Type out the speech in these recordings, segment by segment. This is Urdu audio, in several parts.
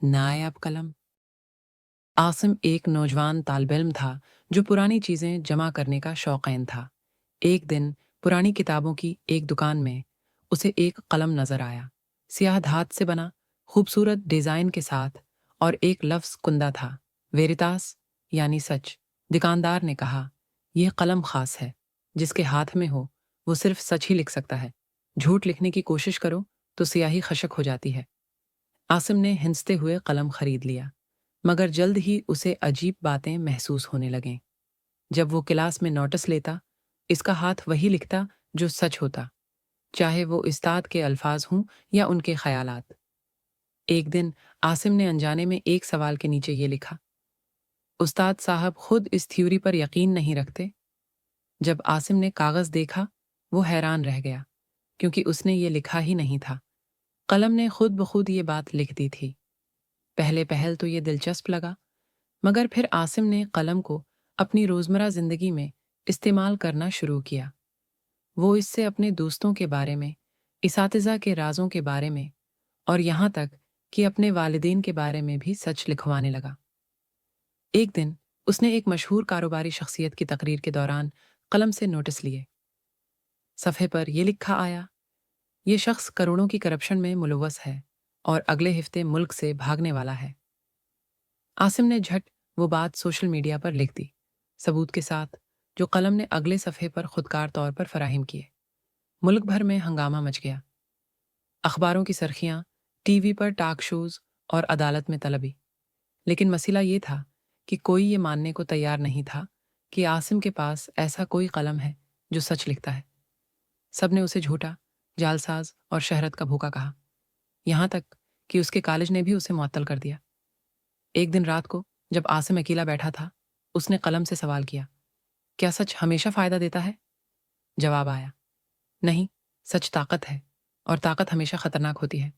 نایاب قلم۔ عاصم ایک نوجوان طالب علم تھا جو پرانی چیزیں جمع کرنے کا شوقین تھا۔ ایک دن پرانی کتابوں کی ایک دکان میں اسے ایک قلم نظر آیا، سیاہ دھات سے بنا، خوبصورت ڈیزائن کے ساتھ، اور ایک لفظ کندہ تھا، ویریتاس یعنی سچ۔ دکاندار نے کہا، یہ قلم خاص ہے، جس کے ہاتھ میں ہو وہ صرف سچ ہی لکھ سکتا ہے، جھوٹ لکھنے کی کوشش کرو تو سیاہی خشک ہو جاتی ہے۔ عاصم نے ہنستے ہوئے قلم خرید لیا، مگر جلد ہی اسے عجیب باتیں محسوس ہونے لگیں۔ جب وہ کلاس میں نوٹس لیتا، اس کا ہاتھ وہی لکھتا جو سچ ہوتا، چاہے وہ استاد کے الفاظ ہوں یا ان کے خیالات۔ ایک دن عاصم نے انجانے میں ایک سوال کے نیچے یہ لکھا، استاد صاحب خود اس تھیوری پر یقین نہیں رکھتے۔ جب عاصم نے کاغذ دیکھا، وہ حیران رہ گیا، کیونکہ اس نے یہ لکھا ہی نہیں تھا۔ قلم نے خود بخود یہ بات لکھ دی تھی۔ پہلے پہل تو یہ دلچسپ لگا، مگر پھر عاصم نے قلم کو اپنی روزمرہ زندگی میں استعمال کرنا شروع کیا۔ وہ اس سے اپنے دوستوں کے بارے میں، اساتذہ کے رازوں کے بارے میں، اور یہاں تک کہ اپنے والدین کے بارے میں بھی سچ لکھوانے لگا۔ ایک دن اس نے ایک مشہور کاروباری شخصیت کی تقریر کے دوران قلم سے نوٹس لیے۔ صفحے پر یہ لکھا آیا، یہ شخص کروڑوں کی کرپشن میں ملوث ہے اور اگلے ہفتے ملک سے بھاگنے والا ہے۔ عاصم نے جھٹ وہ بات سوشل میڈیا پر لکھ دی، ثبوت کے ساتھ، جو قلم نے اگلے صفحے پر خودکار طور پر فراہم کیے۔ ملک بھر میں ہنگامہ مچ گیا، اخباروں کی سرخیاں، ٹی وی پر ٹاک شوز اور عدالت میں طلبی۔ لیکن مسئلہ یہ تھا کہ کوئی یہ ماننے کو تیار نہیں تھا کہ عاصم کے پاس ایسا کوئی قلم ہے جو سچ لکھتا ہے۔ سب نے اسے جھوٹا، جعلساز اور شہرت کا بھوکا کہا، یہاں تک کہ اس کے کالج نے بھی اسے معطل کر دیا۔ ایک دن رات کو جب عاصم اکیلا بیٹھا تھا، اس نے قلم سے سوال کیا، کیا سچ ہمیشہ فائدہ دیتا ہے؟ جواب آیا، نہیں، سچ طاقت ہے، اور طاقت ہمیشہ خطرناک ہوتی ہے۔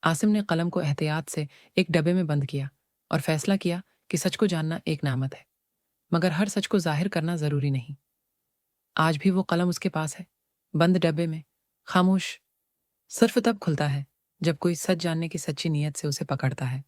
عاصم نے قلم کو احتیاط سے ایک ڈبے میں بند کیا اور فیصلہ کیا کہ سچ کو جاننا ایک نعمت ہے، مگر ہر سچ کو ظاہر کرنا ضروری نہیں۔ آج بھی وہ قلم اس کے پاس ہے، بند ڈبے میں، خاموش، صرف تب کھلتا ہے جب کوئی سچ جاننے کی سچی نیت سے اسے پکڑتا ہے۔